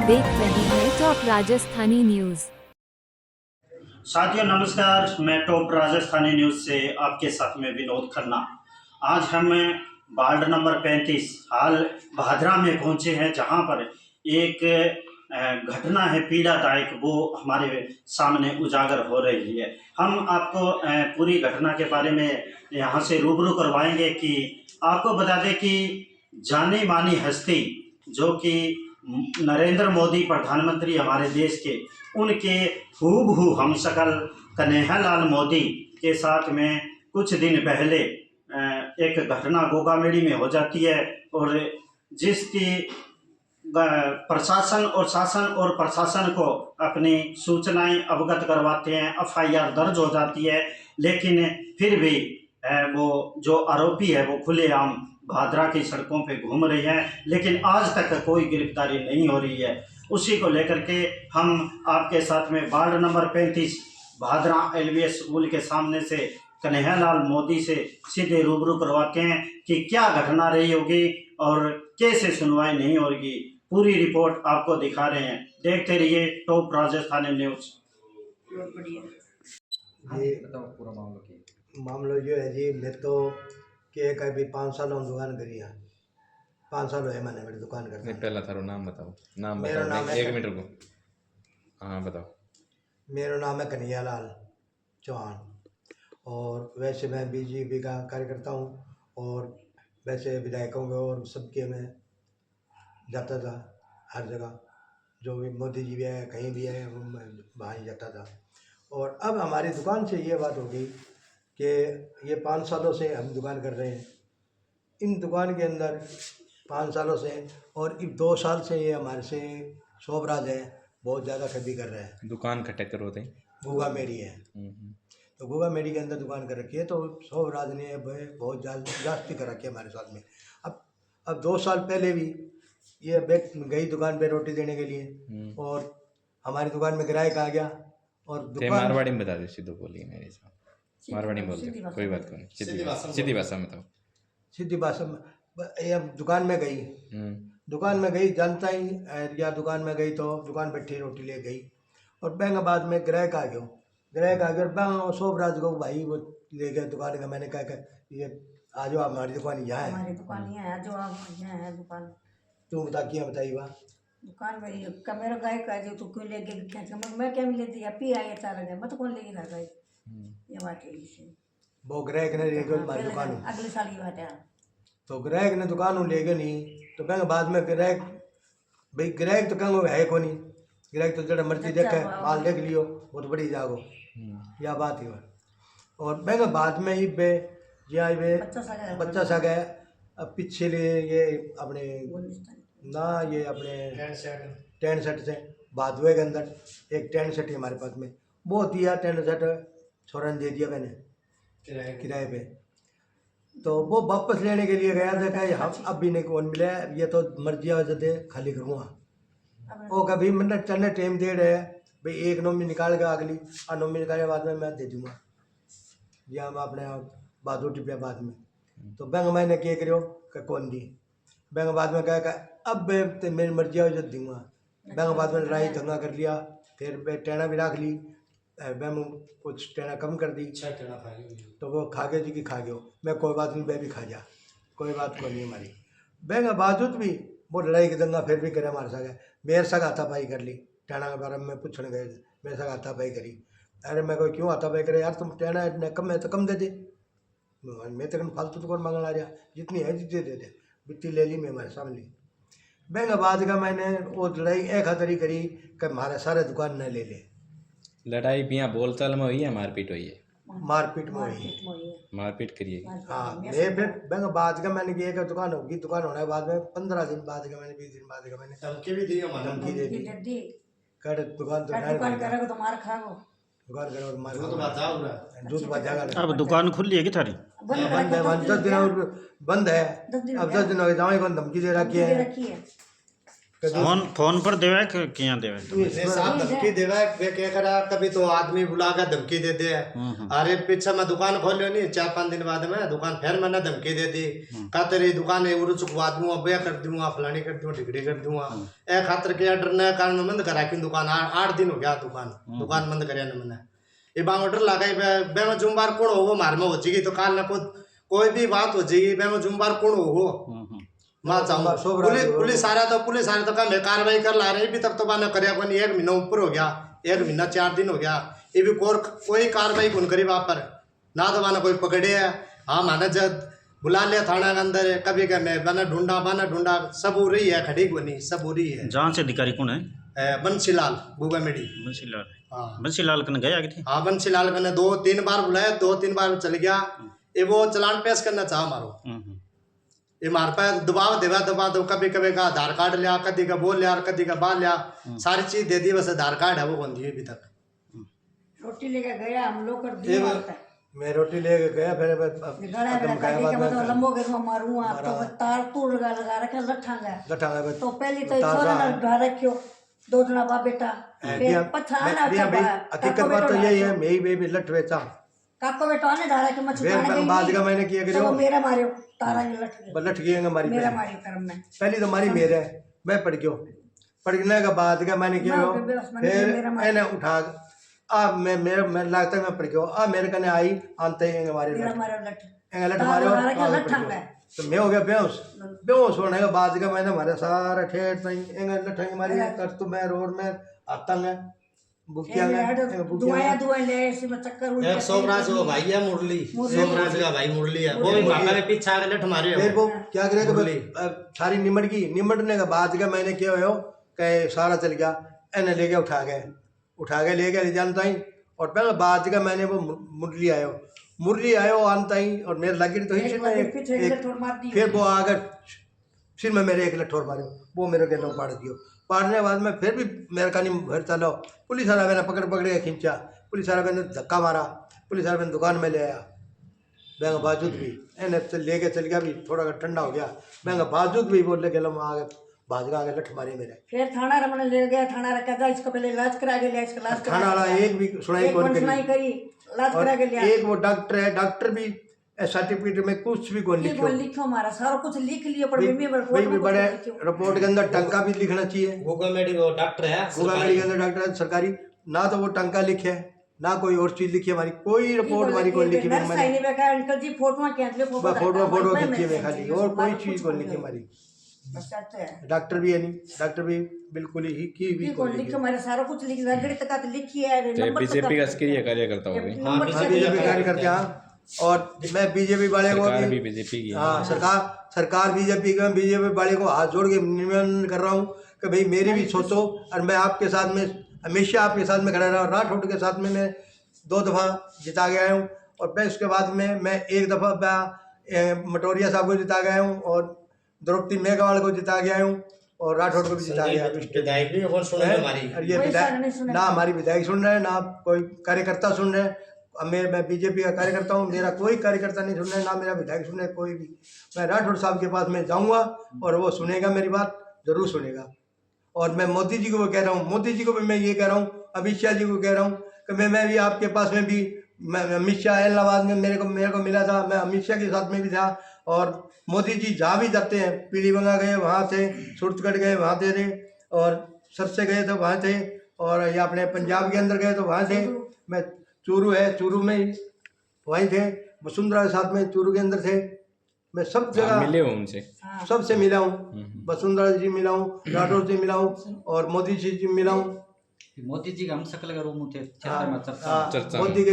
देख रहे हैं टॉप राजस्थानी न्यूज। साथियों नमस्कार, मैं टॉप राजस्थानी न्यूज से आपके साथ में विनोद खन्ना। आज हम वार्ड नंबर 35 हाल भादरा में पहुंचे हैं, जहां पर एक घटना है पीड़ादायक, वो हमारे सामने उजागर हो रही है। हम आपको पूरी घटना के बारे में यहां से रूबरू करवाएंगे। कि आपको बता दें कि जानी मानी हस्ती जो कि नरेंद्र मोदी प्रधानमंत्री हमारे देश के, उनके हूबहू हमशक्ल कन्हैयालाल मोदी के साथ में कुछ दिन पहले एक घटना गोगामेड़ी में हो जाती है, और जिसकी प्रशासन और शासन और प्रशासन को अपनी सूचनाएं अवगत करवाते हैं, एफआईआर दर्ज हो जाती है, लेकिन फिर भी वो जो आरोपी है वो खुलेआम भादरा की सड़कों पे घूम रही हैं, लेकिन आज तक कोई गिरफ्तारी नहीं हो रही है। उसी को लेकर के हम आपके साथ में ward number 35 Bhadra LVS school के सामने से कन्हैयालाल मोदी से सीधे रूबरू करवाते हैं कि क्या घटना रही होगी और कैसे सुनवाई नहीं होगी। पूरी रिपोर्ट आपको दिखा रहे हैं, देखते रहिए टॉप राजस्थानी न्यूज। ये पूरा मामला की मामला जो है जी, मैं तो कि एक अभी 5 साल हम दुकान करी है। 5 साल हुए मैंने मेरी दुकान करता। नहीं, पहला थारो नाम बताओ। नाम मेरा बताओ, नाम है एक मिनट रुको। हाँ बताओ। मेरा नाम है कन्हैयालाल चौहान, और वैसे मैं बीजेपी का कार्यकर्ता हूँ, और वैसे विधायकों के और सबके मैं जाता था हर जगह। जो भी मोदी जी भी आए, कहीं भी आए, मैं वहाँ ही जाता था। और अब हमारी दुकान से ये बात होगी कि ये 5 सालों से हम दुकान कर रहे हैं। इन दुकान के अंदर 5 सालों से, और 2 साल से ये हमारे से शोभराज है, बहुत ज़्यादा खरीदी कर रहे हैं। दुकान खटे करो होते हैं। गुगा मेडी है, तो गुगा मेडी के अंदर दुकान कर रखी है। तो शोभराज ने अब बहुत जास्ती कर रखी है हमारे साथ में। अब 2 साल पहले भी ये गई दुकान पे रोटी देने के लिए, और हमारी दुकान में ग्राहक आ गया, और दुकान मारवाड़ी में बता दो, सीधो बोलिए मेरे साथ। मारवाड़ी में बोलते कोई बात नहीं, सीधी भाषा में बताओ। सीधी भाषा में ये दुकान में गई, दुकान में गई, जानता ही या दुकान में गई तो दुकान बैठी रोटी ले गई, और बैंगाबाद में ग्राहक आ गया, और शोभराज को भाई वो ले गया दुकान का। मैंने कहा ये आ जाओ, हमारी दुकान यहाँ है, हमारी दुकान यहाँ है, जो आप यहाँ है दुकान। तू बता क्या बताई बा दुकान मेरी मेरा गाय का जो तू क्यों ले गए खींच के मैं क्या मिले दिया पी आई चला गया, मैं तो कौन लेगी ना गाय। ये बात है इसे वो ग्राहक ने ले गया हमारी दुकान, अगले साल की बात है। तो ग्राहक ने दुकान ले गए नहीं, तो बैंक बाद में ग्राहक, भाई ग्राहक तो कहेंगे है को नहीं, ग्राहक तो जरा मर्जी देखा माल देख लियो, वो तो बड़ी जागो, या बात ही। और बैंक बाद में ही बे या वे बच्चा सा गया। अब पीछे लिए ये अपने ना, ये अपने टेंट सेट से बादवे के अंदर एक टेंट सेट है हमारे पास में, वो दिया टेंट सेट छोरा ने दे दिया मैंने किराए पे। तो वो वापस लेने के लिए गया था, कहा हम अब भी नहीं कौन मिले, ये तो मर्जी वजह से खाली करूँगा। वो कभी मतलब चलने टाइम दे रहे हैं भाई, एक नोमी निकाल के अगली, और नोमी निकालने के बाद में मैं दे दूँगा, या मैं अपने बादू टिपे बाद में। तो बैंक मैंने क्या करो कि कौन दी, बैंक बाद में कहा अब तो मेरी मर्जी है जो दूँगा। बैंक बाद में लड़ाई दंगा कर लिया, फिर टेना भी रख ली, बैंक कुछ टेना कम कर दी, तो वो खा गए जी की खा गयो, मैं कोई बात नहीं, मैं भी खा जा, कोई बात को नहीं हमारी। बैंक बावजूद भी वो लड़ाई की दंगा फिर भी करे हमारे साथ, मेरे साथ हाथापाई कर ली। टेना के बारे में पूछने गए, मेरे साथ हाथापाई करी। अरे मैं कोई क्यों हाथापाई करे यार, तुम टेना इतना कम है तो कम दे दे, मैं तो फालतू तो कौन मांगना आ जा, जितनी है जितनी दे दे, बित्ती ले ली मैं हमारे सामने। बैंक बाद का मैंने वो लड़ाई एक खातरी करी कि हमारे सारे दुकान न ले ले। लड़ाई बिया बोलचाल में हुई है, मारपीट हुई है? मारपीट में हुई, मारपीट करिए। हाँ। मैं फिर बैंक बाद का मैंने किया कि दुकान होगी, दुकान होने के बाद में 15 दिन बाद का मैंने 20 दिन बाद का मैंने धमकी भी दी, धमकी दे दी कर दुकान तो दुकान करेगा तो मार खाओ, दुकान करो और मार दूध बचागा। अब दुकान खुली है कि थारी? बंद है, 10 दिन और बंद है। अब 10 दिन हो गए, जाओ कौन धमकी दे रखी है। फोन पर देवे किया देवे नहीं साहब धमकी देवे वे क्या करा, कभी तो आदमी बुला कर धमकी दे दे। अरे पीछे मैं दुकान खोल लियो नहीं, 4-5 दिन बाद में दुकान फिर मैंने धमकी दे दी, का तेरी दुकान है उड़ चुकवा दूंगा, बे कर दूंगा, फलानी कर दूंगा, ढिगड़ी कर दूंगा। ए खातर के डरने कारण बंद करा की दुकान 8 दिन हो गया दुकान बंद करिया ने मैंने। ये बांगोटर लगा बे में जुम्बार कौन हो मार में हो जाएगी तो काल ना कोई भी बात हो जाएगी, बे में जुम्बार कौन हो मैं चाहूंगा। पुलिस आ रहा तो कम है, कार्रवाई कर ला रहे अभी तक तो बाने करया कोई 1 महीना ऊपर हो गया, 1 महीना 4 दिन हो गया, ये भी कोई कार्रवाई कौन करी वहां पर ना, तो बाने कोई पकड़े है। हाँ माने जब बुला लिया थाना के अंदर, कभी क्या मैं बाना ढूंढा सब हो रही है, खड़ी को नहीं सब हो रही है। जांच अधिकारी कौन है? बंसीलाल गुगा मेडी। बंसीलाल। हाँ बंसीलाल कन गया कि हाँ बंसीलाल कने 2-3 बार बुलाया, 2-3 बार चल गया। ये वो चलान पेश करना चाह मारो, ये मार पे दबाव दो, कभी का आधार कार्ड लिया, कभी का बोल लिया, कभी का बाल लिया, सारी चीज दे दी, बस आधार कार्ड है वो कौन दी अभी तक। रोटी लेके गया हम लोग कर दिया, मैं रोटी लेके गया फिर लंबो घर में मारूंगा तो तार तूड़ लगा रखा लठांगा तो पहली तो छोरा ने ढा रखियो 2 जना बाप बेटा पछाना हकीकत बात तो यही है, मैं भी लठ बेचा काको बेटा ने ढा रखियो मछुआने बाद का मैंने किया तो मेरा मारियो तारा ने लठ गया हमारी मेरा मारी कर्म में पहली तो मारी मेरे मैं पढ़ने का बाद का मैंने किया फिर मैंने उठा मैं लगता मैं पड़ गया मेरे कने आई आंते ही हमारे लठ मारो तो मैं हो गया बेहोश होने के बाद का मैंने हमारे सारा ठेठ लठ मारी कर तो मैं रोड में आता है सोमराज वो भाई है मुरली, सोमराज का भाई मुरली है, वो भी भागा में पीछे आके लठ मारे। फिर वो क्या करेगा सारी निमटने के बाद का मैंने क्या हो कि सारा चल गया, इन्हें लेके उठा गए ले जानता ही। और पहले बाद का मैंने वो मुरली आयो आनता ही और मेरे लगी तो ही फिर वो आकर सिर में मेरे एक लठोर मारे, वो मेरे के पाड़ दियो। पाड़ने के बाद में फिर भी मेरे का नहीं घर चलो, पुलिस वाला मैंने पकड़ के खींचा, पुलिस वाला मैंने धक्का मारा, पुलिस वाला मैंने दुकान में ले आया। मैं बावजूद भी इन्हें लेके चल गया, भी थोड़ा ठंडा हो गया, मैं बावजूद भी बोल के आगे भाजगा आगे लठ मारे मेरे। फिर थाना रमन ले गया, थाना रखा था इसको पहले इलाज करा के लिया, इसका इलाज थाना वाला एक भी सुनाई करी इलाज करा के लिया। एक वो डॉक्टर है, डॉक्टर भी सर्टिफिकेट में कुछ भी कौन लिखो हमारा सारा कुछ लिख लियो, पर बड़े रिपोर्ट के अंदर टंका भी लिखना चाहिए। गूगा मेडी वो डॉक्टर है, गूगा मेडी के अंदर डॉक्टर है सरकारी, ना तो वो टंका लिखे ना कोई और चीज लिखी, हमारी कोई रिपोर्ट हमारी कोई लिखी अंकल जी फोटो खींची है खाली, और कोई चीज को लिखी हमारी। डॉक्टर भी है नहीं, डॉक्टर भी बिल्कुल ही की भी लिखो हमारे सारा कुछ लिख रगड़ी तक लिखी है। बीजेपी का सक्रिय कार्यकर्ता हो गई। हां बीजेपी कार्यकर्ता। और मैं बीजेपी वाले को भी बीजेपी की हाँ सरकार बीजेपी वाले को हाथ जोड़ के निवेदन कर रहा हूँ कि भाई मेरी भी सोचो, और मैं आपके साथ में हमेशा आपके साथ में खड़ा रहा। राठौड़ के साथ में मैं 2 दफ़ा जिता गया हूँ, और फिर उसके बाद में मैं 1 दफ़ा मटोरिया साहब को जिता गया हूँ, और द्रौपदी मेघवाल को जिता गया हूँ, और राठौड़ को भी जिता गया। विधायक भी ये विधायक ना हमारी विधायक सुन रहे हैं ना कोई कार्यकर्ता सुन रहे हैं। मैं बीजेपी का कार्यकर्ता हूँ, मेरा कोई कार्यकर्ता नहीं सुन रहा है, ना मेरा विधायक सुन रहा है कोई भी। मैं राठौड़ साहब के पास में जाऊँगा और वो सुनेगा, मेरी बात जरूर सुनेगा। और मैं मोदी जी को भी कह रहा हूँ, मोदी जी को भी मैं ये कह रहा हूँ, अमित शाह जी को कह रहा हूँ कि मैं भी आपके पास में भी, मैं अमित शाह इलाहाबाद में मेरे को मिला था, मैं अमित शाह के साथ में भी था। और मोदी जी जहाँ भी जाते हैं, पीलीभंगा गए वहाँ थे, सूरतगढ़ गए वहाँ थे, और सरसे गए तो वहाँ थे, और ये अपने पंजाब के अंदर गए तो वहाँ थे। मैं चूरू है, चूरू में वहीं थे, वसुंधरा के साथ में चूरू के अंदर थे। मैं सब जगह मिले हूँ उनसे, सबसे मिला हूँ, वसुंधरा जी मिला हूँ, राठौड़ जी मिला हूँ, और मोदी जी मिला हूँ। मोदी जी हम शकल के रूम थे, मोदी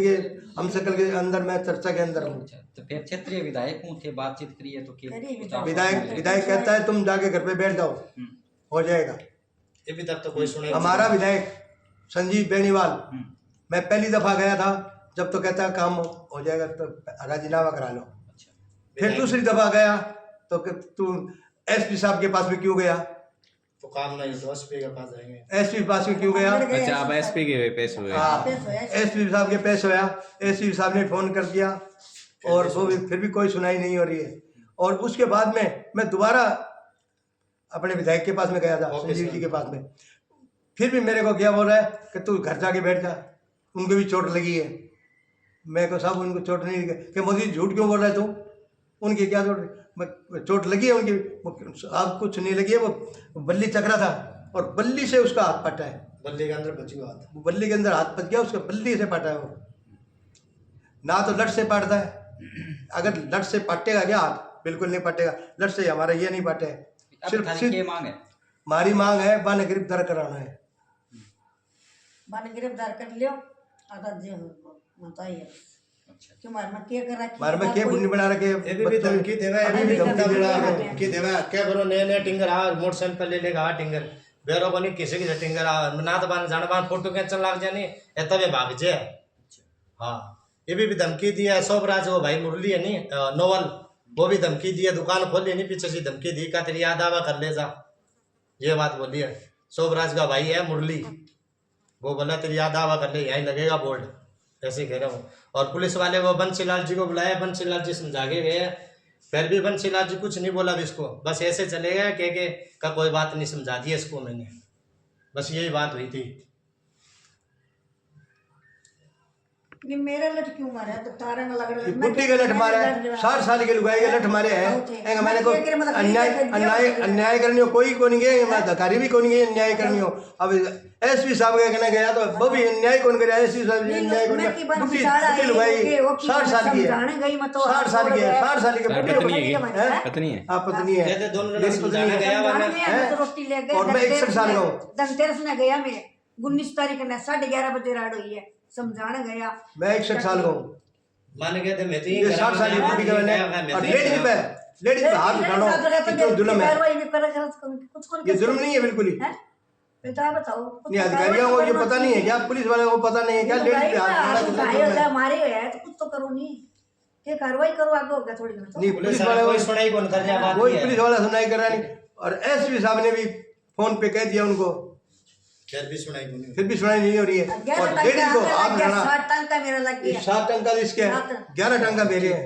के हम शकल के अंदर मैं चर्चा के अंदर हूँ। तो फिर क्षेत्रीय विधायक थे, बातचीत करिए तो विधायक कहता है तुम जाके घर पे बैठ जाओ, हो जाएगा। अभी तक तो कोई सुने। हमारा विधायक संजीव बेनीवाल, मैं पहली दफा गया था जब तो कहता काम हो जाएगा तो राजीनामा करा लो। फिर दूसरी दफा गया तो तू एसपी साहब के पास में क्यों गया? तो काम नहीं तो एसपी के पास जाएंगे। एसपी के पास में क्यों गया? अच्छा आप एसपी के पेश हुए? एसपी साहब के पेश होया, एसपी साहब ने फोन कर दिया, और वो भी फिर भी कोई सुनाई नहीं हो रही है। और उसके बाद में मैं दोबारा अपने विधायक के पास में गया था, संजीव जी के पास में। फिर भी मेरे को क्या बोल रहा है कि तू घर जाके बैठ जा, उनको भी चोट लगी है। मैं को साहब उनको चोट नहीं लगी कि मोदी जी झूठ क्यों बोल रहा है तू, उनकी क्या चोट लगी है उनकी, आप कुछ नहीं लगी है। वो बल्ली चकरा था और बल्ली से उसका हाथ पटा है, बल्ली के अंदर बची हुआ था, बल्ली के अंदर हाथ पच गया, उसका बल्ली से पाटा है। वो ना तो लट से पाटता है, अगर लट से पाटेगा क्या हाथ, बिल्कुल नहीं पाटेगा। लट से हमारा ये नहीं पाटे है। क्या मांग है? हमारी मांग है बाने गिरफ्तार कराना है, बाने गिरफ्तार कर लियो। आता जे बताइए क्यों मार में के करा मार में के बुन्नी बना रखे। ये भी धमकी देवा, ये भी धमकी देवा क्या करो, नए टिंगर आ मोटरसाइकिल पर ले लेगा, टिंगर बेरो को नहीं किसी की टिंगर आ ना तो बान जान बान फोटो खींचने लग जानी है तब ये भाग जाए। हाँ ये भी धमकी दिया है। शोभराज वो भाई मुरली है नहीं नोवल, वो भी धमकी दी है, दुकान खोली नहीं पीछे से धमकी दी का तेरी याद आवा कर ले जा, ये बात बोली है। शोभराज का भाई है मुरली, वो बोला तेरी याद आवा कर ले, यहीं लगेगा बोर्ड, ऐसे कह रहा हूँ। और पुलिस वाले को बंसीलाल जी को बुलाया, बंसीलाल जी समझा के गए, फिर भी बंसीलाल जी कुछ नहीं बोला इसको, बस ऐसे चले गए के का कोई बात नहीं, समझा दिया इसको मैंने, बस यही बात हुई थी। ये मेरा लट क्यों मारा तो तारा में लग रहा है कुट्टी के लट मारे, 60 साल के लुगाई के लट मारे हैं। मैंने को अन्याय करनी हो कोई को नहीं गए, मैं अधिकारी भी को नहीं गए अन्याय करनी हो। अब एसपी साहब के कहने गया तो वो भी अन्याय कौन करे, एसपी साहब अन्याय कौन करे। कुट्टी लुगाई 60 साल की है, 60 साल की है, 60 साल की पत्नी है। हाँ पत्नी है, रोटी ले गए। और मैं 61 साल का हूँ। धनतेरस में गया मैं 19 तारीख ने 11:30 बजे राड हुई है, समझाने गया। मैं 61 साल का हूँ। मान गए थे मैं तो ये 60 साल की बुढ़ी का मैंने और लेडीज पे हाथ उठाना कितना जुल्म है। ये जुल्म नहीं है बिल्कुल ही। बेटा बताओ नहीं अधिकारियों को ये पता नहीं है क्या, पुलिस वालों को पता नहीं है क्या, लेडीज पे हाथ उठाना मारे है तो कुछ तो करो नहीं, क्या कार्रवाई करो आगे हो गया थोड़ी नहीं। पुलिस वाले कोई सुनाई कौन कर रहा, कोई पुलिस वाला सुनाई कर रहा नहीं। और एसपी साहब ने भी फोन पे कह दिया उनको, फिर भी सुनाई नहीं हो रही है। और लेडीज को हाथ उठाना 60 टन का मेरा लग गया, 7 टन का इसके 11 टन का मेरे है।